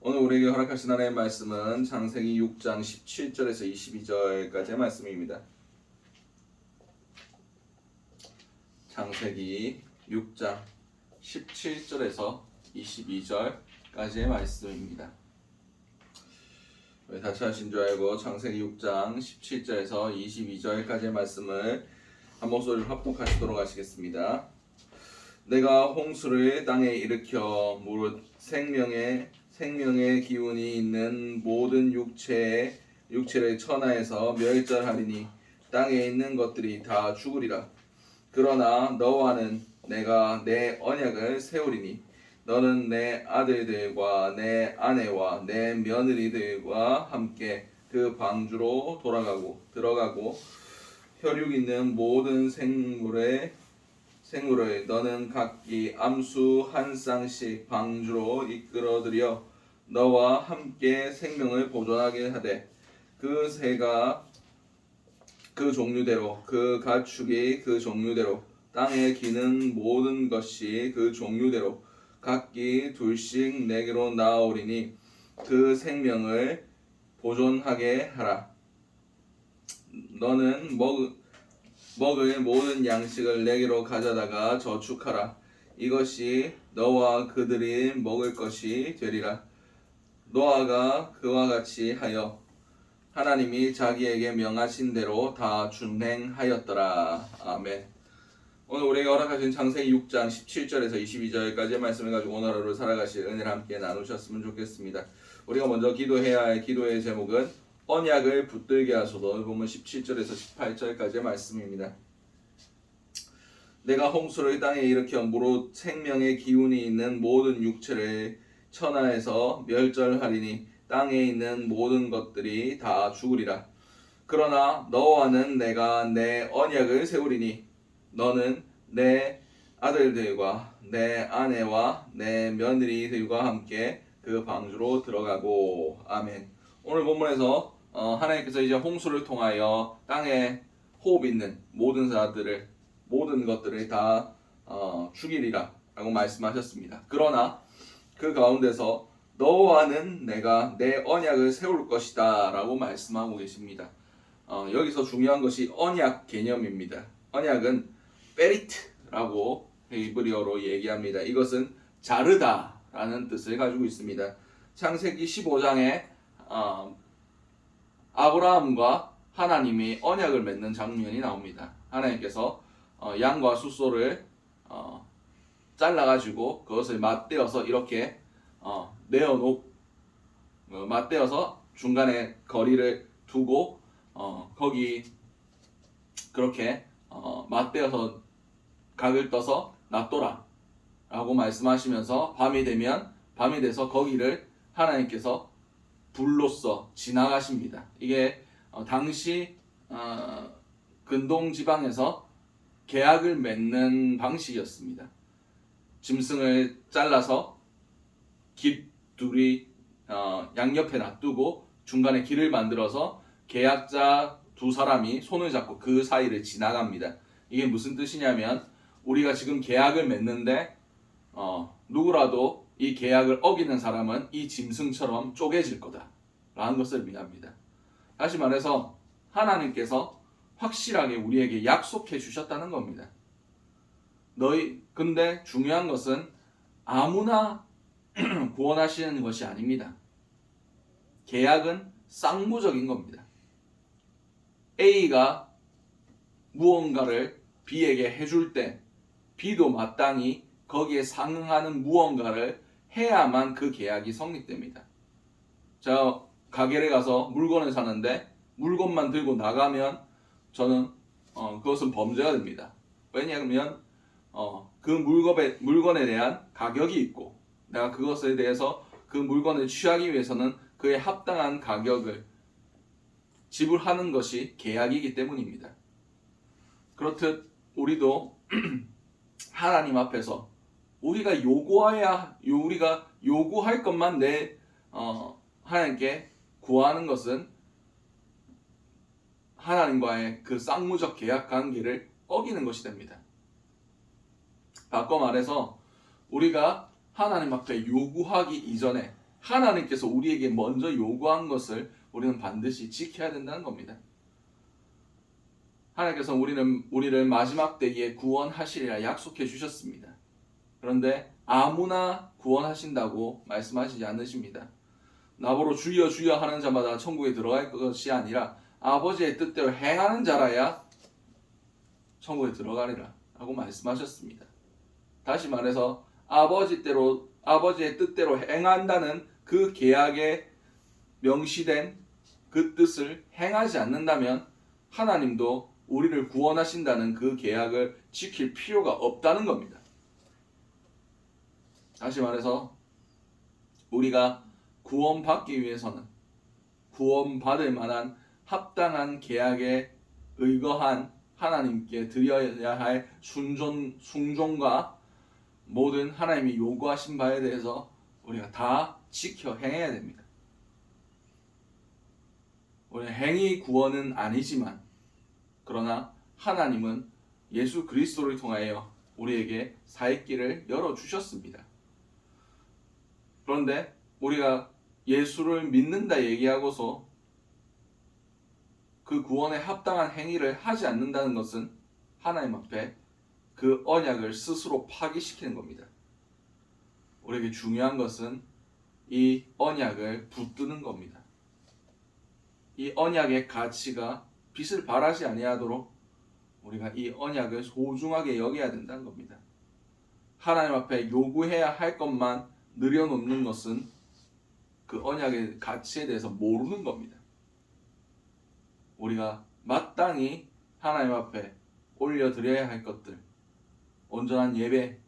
오늘 우리에게 허락하신 하나님의 말씀은 창세기 6장 17절에서 22절까지의 말씀입니다. 창세기 6장 17절에서 22절까지의 말씀입니다. 다시 하신 줄 알고 창세기 6장 17절에서 22절까지의 말씀을 한 목소리로 합독하시도록 하시겠습니다. 내가 홍수를 땅에 일으켜 무릇 생명의 기운이 있는 모든 육체를 천하에서 멸절하리니 땅에 있는 것들이 다 죽으리라. 그러나 너와는 내가 내 언약을 세우리니 너는 내 아들들과 내 아내와 내 며느리들과 함께 그 방주로 들어가고 혈육 있는 모든 생물을 너는 각기 암수 한 쌍씩 방주로 이끌어들여 너와 함께 생명을 보존하게 하되 그 새가 그 종류대로 그 가축이 그 종류대로 땅에 기는 모든 것이 그 종류대로 각기 둘씩 내게로 나아오리니 그 생명을 보존하게 하라. 너는 먹을 모든 양식을 내게로 가져다가 저축하라. 이것이 너와 그들이 먹을 것이 되리라. 노아가 그와 같이 하여 하나님이 자기에게 명하신 대로 다 준행하였더라. 아멘. 오늘 우리에게 허락하신 창세기 6장 17절에서 22절까지의 말씀을 가지고 오늘 하루를 살아가실 은혜를 함께 나누셨으면 좋겠습니다. 우리가 먼저 기도해야 할 기도의 제목은 언약을 붙들게 하소서. 오늘 보면 17절에서 18절까지의 말씀입니다. 내가 홍수를 땅에 일으켜 무릇 생명의 기운이 있는 모든 육체를 천하에서 멸절하리니 땅에 있는 모든 것들이 다 죽으리라. 그러나 너와는 내가 내 언약을 세우리니 너는 내 아들들과 내 아내와 내 며느리들과 함께 그 방주로 들어가고. 아멘. 오늘 본문에서 하나님께서 이제 홍수를 통하여 땅에 호흡 있는 모든 것들을 다 죽이리라 라고 말씀하셨습니다. 그러나 그 가운데서 너와는 내가 내 언약을 세울 것이다 라고 말씀하고 계십니다. 여기서 중요한 것이 언약 개념입니다. 언약은 베리트라고 히브리어로 얘기합니다. 이것은 자르다 라는 뜻을 가지고 있습니다. 창세기 15장에 아브라함과 하나님이 언약을 맺는 장면이 나옵니다. 하나님께서 양과 숫소를 잘라가지고 그것을 맞대어서 이렇게 맞대어서 중간에 거리를 두고 거기 그렇게 맞대어서 각을 떠서 놔둬라 라고 말씀하시면서 밤이 돼서 거기를 하나님께서 불로써 지나가십니다. 이게 당시 근동 지방에서 계약을 맺는 방식이었습니다. 짐승을 잘라서 둘이 양옆에 놔두고 중간에 길을 만들어서 계약자 두 사람이 손을 잡고 그 사이를 지나갑니다. 이게 무슨 뜻이냐면 우리가 지금 계약을 맺는데 누구라도 이 계약을 어기는 사람은 이 짐승처럼 쪼개질 거다 라는 것을 의미합니다. 다시 말해서 하나님께서 확실하게 우리에게 약속해 주셨다는 겁니다. 근데 중요한 것은 아무나 구원하시는 것이 아닙니다. 계약은 쌍무적인 겁니다. A가 무언가를 B에게 해줄 때 B도 마땅히 거기에 상응하는 무언가를 해야만 그 계약이 성립됩니다. 제가 가게를 가서 물건을 사는데 물건만 들고 나가면 저는 그것은 범죄가 됩니다. 왜냐하면 그 물건에 대한 가격이 있고 내가 그것에 대해서 그 물건을 취하기 위해서는 그에 합당한 가격을 지불하는 것이 계약이기 때문입니다. 그렇듯 우리도 하나님 앞에서 우리가 요구할 것만 하나님께 구하는 것은 하나님과의 그 쌍무적 계약 관계를 어기는 것이 됩니다. 바꿔 말해서 우리가 하나님 앞에 요구하기 이전에 하나님께서 우리에게 먼저 요구한 것을 우리는 반드시 지켜야 된다는 겁니다. 하나님께서 우리를 마지막 때에 구원하시리라 약속해 주셨습니다. 그런데 아무나 구원하신다고 말씀하시지 않으십니다. 나보러 주여 주여 하는 자마다 천국에 들어갈 것이 아니라 아버지의 뜻대로 행하는 자라야 천국에 들어가리라 라고 말씀하셨습니다. 다시 말해서 아버지의 뜻대로 행한다는 그 계약에 명시된 그 뜻을 행하지 않는다면 하나님도 우리를 구원하신다는 그 계약을 지킬 필요가 없다는 겁니다. 다시 말해서 우리가 구원받기 위해서는 구원받을 만한 합당한 계약에 의거한 하나님께 드려야 할 순종과 모든 하나님이 요구하신 바에 대해서 우리가 다 지켜 행해야 됩니다. 우리는 행위 구원은 아니지만 그러나 하나님은 예수 그리스도를 통하여 우리에게 살 길을 열어주셨습니다. 그런데 우리가 예수를 믿는다 얘기하고서 그 구원에 합당한 행위를 하지 않는다는 것은 하나님 앞에 그 언약을 스스로 파기시키는 겁니다. 우리에게 중요한 것은 이 언약을 붙드는 겁니다. 이 언약의 가치가 빛을 발하지 아니하도록 우리가 이 언약을 소중하게 여겨야 된다는 겁니다. 하나님 앞에 요구해야 할 것만 늘여놓는 것은 그 언약의 가치에 대해서 모르는 겁니다. 우리가 마땅히 하나님 앞에 올려드려야 할 것들, 온전한 예배,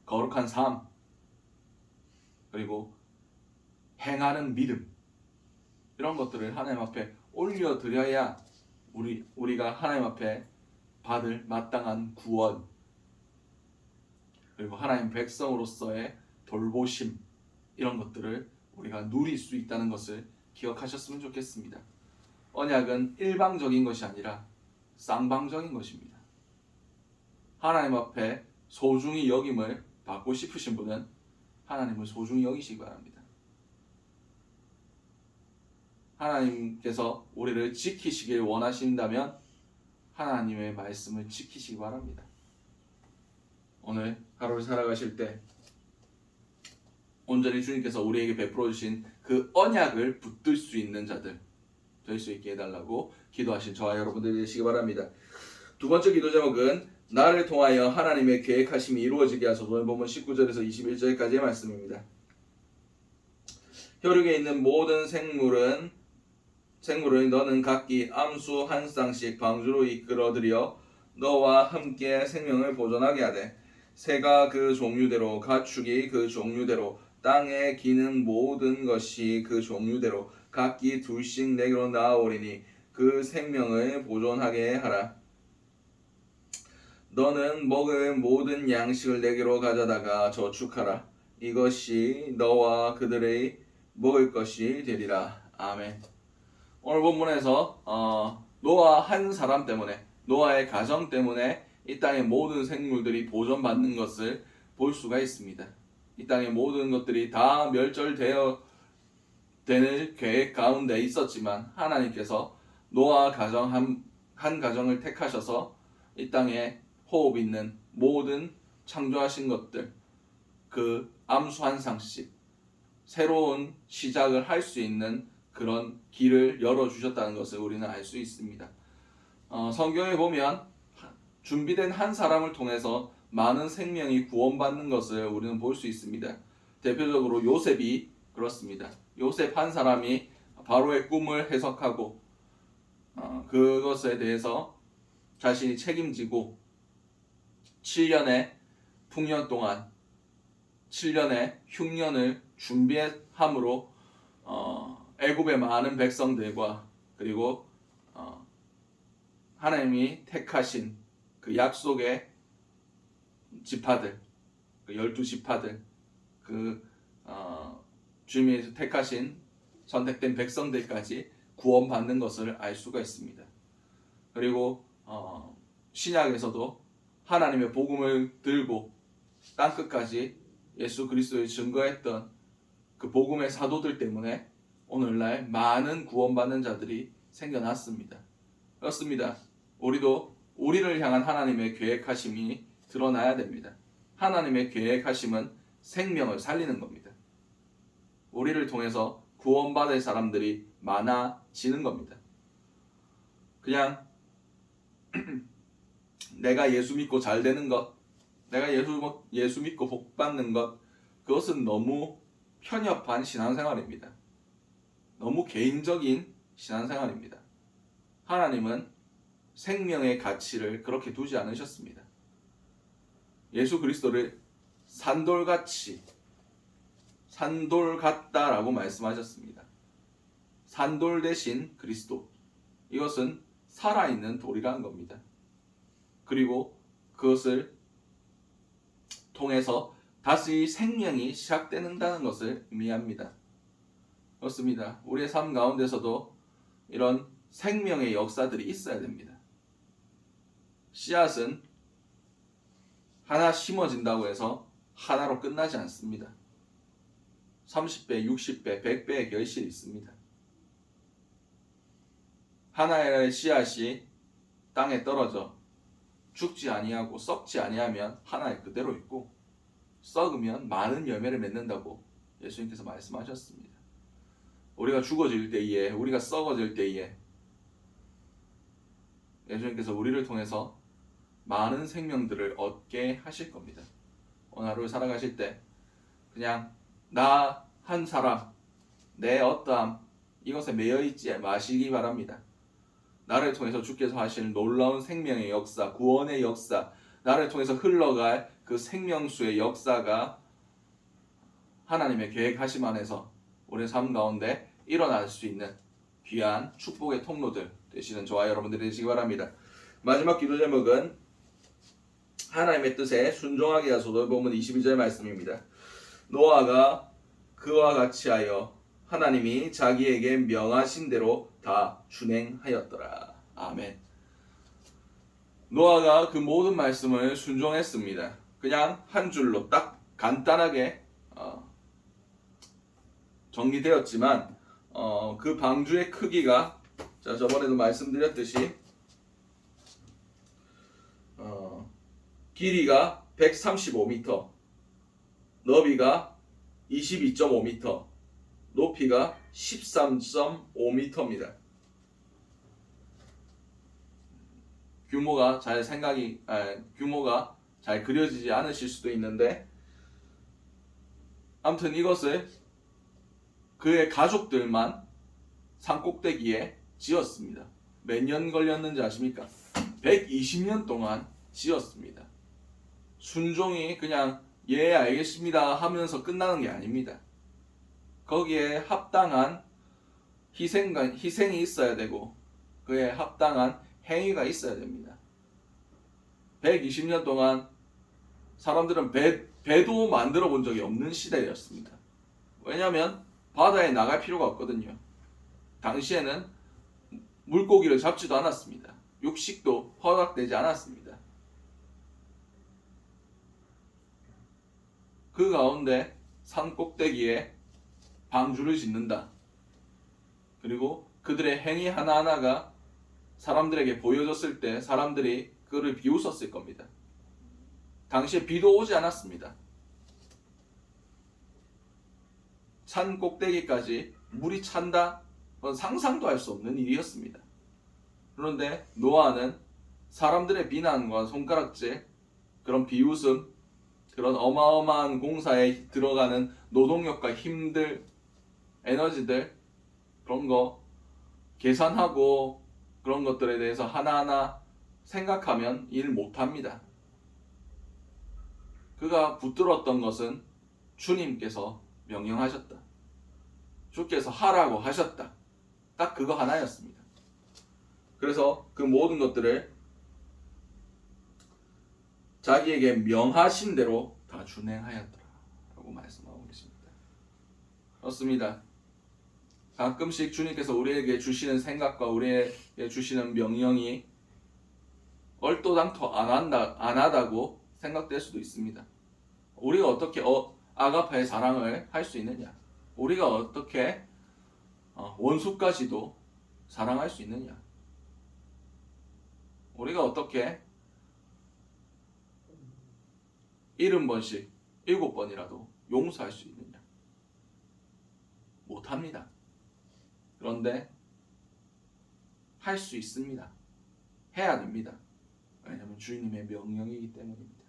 거룩한 삶, 그리고 행하는 믿음, 이런 것들을 하나님 앞에 올려드려야 우리가 하나님 앞에 받을 마땅한 구원, 그리고 하나님 백성으로서의 돌보심, 이런 것들을 우리가 누릴 수 있다는 것을 기억하셨으면 좋겠습니다. 언약은 일방적인 것이 아니라 쌍방적인 것입니다. 하나님 앞에 소중히 여김을 받고 싶으신 분은 하나님을 소중히 여기시기 바랍니다. 하나님께서 우리를 지키시길 원하신다면 하나님의 말씀을 지키시기 바랍니다. 오늘 하루를 살아가실 때 온전히 주님께서 우리에게 베풀어 주신 그 언약을 붙들 수 있는 자들 될 수 있게 해달라고 기도하신 저와 여러분들 되시기 바랍니다. 두 번째 기도 제목은 나를 통하여 하나님의 계획하심이 이루어지게 하소서. 오늘 본문 19절에서 21절까지의 말씀입니다. 혈육에 있는 모든 생물은 너는 각기 암수 한 쌍씩 방주로 이끌어들여 너와 함께 생명을 보존하게 하되 새가 그 종류대로 가축이 그 종류대로 땅에 기는 모든 것이 그 종류대로 각기 둘씩 내게로 나아오리니 그 생명을 보존하게 하라. 너는 먹을 모든 양식을 내게로 가져다가 저축하라. 이것이 너와 그들의 먹을 것이 되리라. 아멘. 오늘 본문에서 노아 한 사람 때문에, 노아의 가정 때문에 이 땅의 모든 생물들이 보존받는 것을 볼 수가 있습니다. 이 땅의 모든 것들이 다 멸절되어 되는 계획 가운데 있었지만 하나님께서 노아 가정 한 가정을 택하셔서 이 땅에 호흡 있는 모든 창조하신 것들, 그 암수 한 쌍씩 새로운 시작을 할 수 있는 그런 길을 열어주셨다는 것을 우리는 알 수 있습니다. 성경에 보면 준비된 한 사람을 통해서 많은 생명이 구원받는 것을 우리는 볼 수 있습니다. 대표적으로 요셉이 그렇습니다. 요셉 한 사람이 바로의 꿈을 해석하고 그것에 대해서 자신이 책임지고 7년의 풍년 동안 7년의 흉년을 준비함으로 애굽의 많은 백성들과 그리고 하나님이 택하신 그 약속의 지파들, 그 12지파들, 주님이 택하신 선택된 백성들까지 구원받는 것을 알 수가 있습니다. 그리고 신약에서도 하나님의 복음을 들고 땅끝까지 예수 그리스도를 증거했던 그 복음의 사도들 때문에 오늘날 많은 구원받는 자들이 생겨났습니다. 그렇습니다. 우리도 우리를 향한 하나님의 계획하심이 드러나야 됩니다. 하나님의 계획하심은 생명을 살리는 겁니다. 우리를 통해서 구원받을 사람들이 많아지는 겁니다. 그냥 내가 예수 믿고 잘 되는 것, 내가 예수 믿고 복 받는 것, 그것은 너무 편협한 신앙생활입니다. 너무 개인적인 신앙생활입니다. 하나님은 생명의 가치를 그렇게 두지 않으셨습니다. 예수 그리스도를 산돌같이, 산돌 같다라고 말씀하셨습니다. 산돌 대신 그리스도, 이것은 살아있는 돌이라는 겁니다. 그리고 그것을 통해서 다시 생명이 시작된다는 것을 의미합니다. 그렇습니다. 우리의 삶 가운데서도 이런 생명의 역사들이 있어야 됩니다. 씨앗은 하나 심어진다고 해서 하나로 끝나지 않습니다. 30배, 60배, 100배의 결실이 있습니다. 하나의 씨앗이 땅에 떨어져 죽지 아니하고 썩지 아니하면 하나에 그대로 있고, 썩으면 많은 열매를 맺는다고 예수님께서 말씀하셨습니다. 우리가 죽어질 때에, 우리가 썩어질 때에 예수님께서 우리를 통해서 많은 생명들을 얻게 하실 겁니다. 오늘 하루를 살아가실 때 그냥 나 한 사람, 내 어떠함, 이것에 매여있지 마시기 바랍니다. 나를 통해서 주께서 하실 놀라운 생명의 역사, 구원의 역사, 나를 통해서 흘러갈 그 생명수의 역사가 하나님의 계획하심 안에서 우리의 삶 가운데 일어날 수 있는 귀한 축복의 통로들 되시는 저와 여러분들이 되시기 바랍니다. 마지막 기도 제목은 하나님의 뜻에 순종하게 하소서. 본문 22절 말씀입니다. 노아가 그와 같이 하여 하나님이 자기에게 명하신 대로 다 준행하였더라. 아멘. 노아가 그 모든 말씀을 순종했습니다. 그냥 한 줄로 딱 간단하게 정리되었지만 그 방주의 크기가 저번에도 말씀드렸듯이 길이가 135m, 너비가 22.5m, 높이가 13.5m입니다. 규모가 잘 그려지지 않으실 수도 있는데, 아무튼 이것을 그의 가족들만 산꼭대기에 지었습니다. 몇 년 걸렸는지 아십니까? 120년 동안 지었습니다. 순종이 그냥 예 알겠습니다 하면서 끝나는 게 아닙니다. 거기에 합당한 희생이 있어야 되고 그에 합당한 행위가 있어야 됩니다. 120년 동안 사람들은 배도 만들어 본 적이 없는 시대였습니다. 왜냐하면 바다에 나갈 필요가 없거든요. 당시에는 물고기를 잡지도 않았습니다. 육식도 허락되지 않았습니다. 그 가운데 산 꼭대기에 방주를 짓는다. 그리고 그들의 행위 하나하나가 사람들에게 보여졌을 때 사람들이 그를 비웃었을 겁니다. 당시에 비도 오지 않았습니다. 산 꼭대기까지 물이 찬다? 그건 상상도 할 수 없는 일이었습니다. 그런데 노아는 사람들의 비난과 손가락질, 그런 비웃음, 그런 어마어마한 공사에 들어가는 노동력과 힘들, 에너지들, 그런 거 계산하고 그런 것들에 대해서 하나하나 생각하면 일 못합니다. 그가 붙들었던 것은 주님께서 명령하셨다. 주께서 하라고 하셨다. 딱 그거 하나였습니다. 그래서 그 모든 것들을 자기에게 명하신 대로 다 준행하였더라 라고 말씀하고 계십니다. 그렇습니다. 가끔씩 주님께서 우리에게 주시는 생각과 우리에게 주시는 명령이 얼토당토 안 하다고 생각될 수도 있습니다. 우리가 어떻게 아가파의 사랑을 할 수 있느냐? 우리가 어떻게 원수까지도 사랑할 수 있느냐? 우리가 어떻게 70번씩 7번이라도 용서할 수 있느냐? 못합니다. 그런데 할 수 있습니다. 해야 됩니다. 왜냐하면 주님의 명령이기 때문입니다.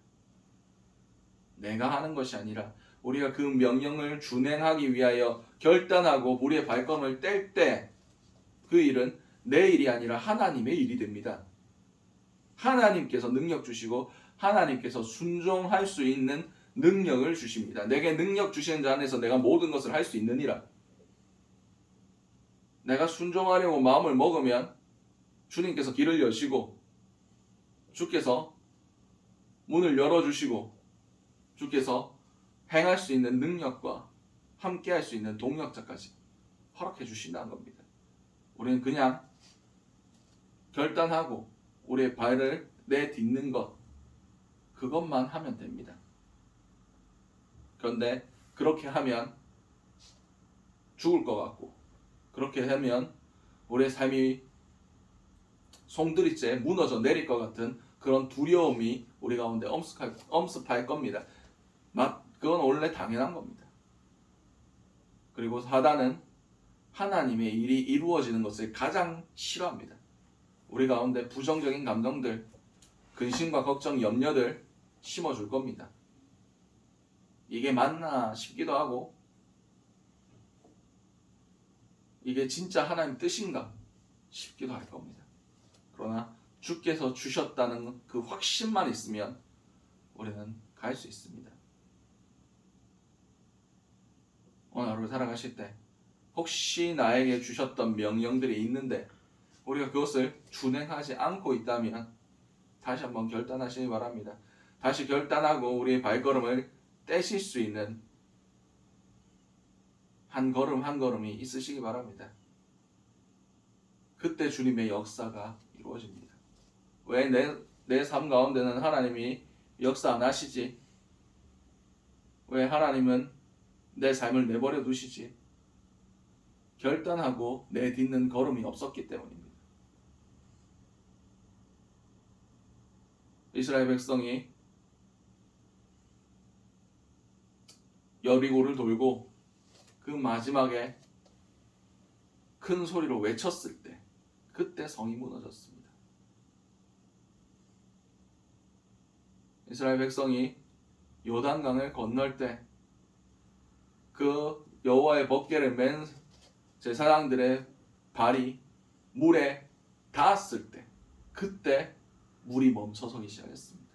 내가 하는 것이 아니라 우리가 그 명령을 준행하기 위하여 결단하고 우리의 발걸음을 뗄 때 그 일은 내 일이 아니라 하나님의 일이 됩니다. 하나님께서 능력 주시고 하나님께서 순종할 수 있는 능력을 주십니다. 내게 능력 주시는 자 안에서 내가 모든 것을 할 수 있느니라. 내가 순종하려고 마음을 먹으면 주님께서 길을 여시고 주께서 문을 열어주시고 주께서 행할 수 있는 능력과 함께 할 수 있는 동력자까지 허락해 주신다는 겁니다. 우리는 그냥 결단하고 우리의 발을 내딛는 것, 그것만 하면 됩니다. 그런데 그렇게 하면 죽을 것 같고, 그렇게 하면 우리의 삶이 송두리째 무너져 내릴 것 같은 그런 두려움이 우리 가운데 엄습할 겁니다. 그건 원래 당연한 겁니다. 그리고 사단은 하나님의 일이 이루어지는 것을 가장 싫어합니다. 우리 가운데 부정적인 감정들, 근심과 걱정, 염려들 심어줄 겁니다. 이게 맞나 싶기도 하고, 이게 진짜 하나님 뜻인가 싶기도 할 겁니다. 그러나 주께서 주셨다는 그 확신만 있으면 우리는 갈 수 있습니다. 오늘 하루 살아가실 때 혹시 나에게 주셨던 명령들이 있는데 우리가 그것을 준행하지 않고 있다면 다시 한번 결단하시기 바랍니다. 다시 결단하고 우리의 발걸음을 떼실 수 있는 한 걸음 한 걸음이 있으시기 바랍니다. 그때 주님의 역사가 이루어집니다. 왜 내 삶 가운데는 하나님이 역사 안 하시지? 왜 하나님은 내 삶을 내버려 두시지? 결단하고 내딛는 걸음이 없었기 때문입니다. 이스라엘 백성이 여리고를 돌고 그 마지막에 큰 소리로 외쳤을 때 그때 성이 무너졌습니다. 이스라엘 백성이 요단강을 건널 때 그 여호와의 법궤를 맨 제사장들의 발이 물에 닿았을 때 그때 물이 멈춰서기 시작했습니다.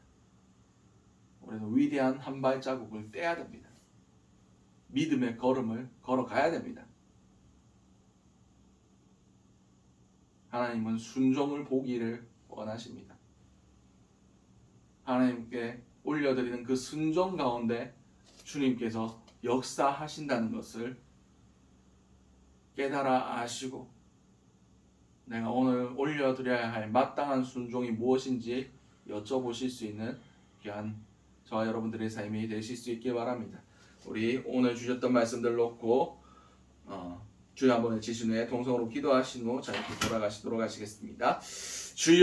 우리는 위대한 한 발자국을 떼야 됩니다. 믿음의 걸음을 걸어가야 됩니다. 하나님은 순종을 보기를 원하십니다. 하나님께 올려드리는 그 순종 가운데 주님께서 역사하신다는 것을 깨달아 아시고 내가 오늘 올려드려야 할 마땅한 순종이 무엇인지 여쭤보실 수 있는 귀한 저와 여러분들의 삶이 되실 수 있길 바랍니다. 우리 오늘 주셨던 말씀들 놓고 주여 한번 외치신 후에 동성으로 기도하신 후 저희께 돌아가시도록 하시겠습니다. 주여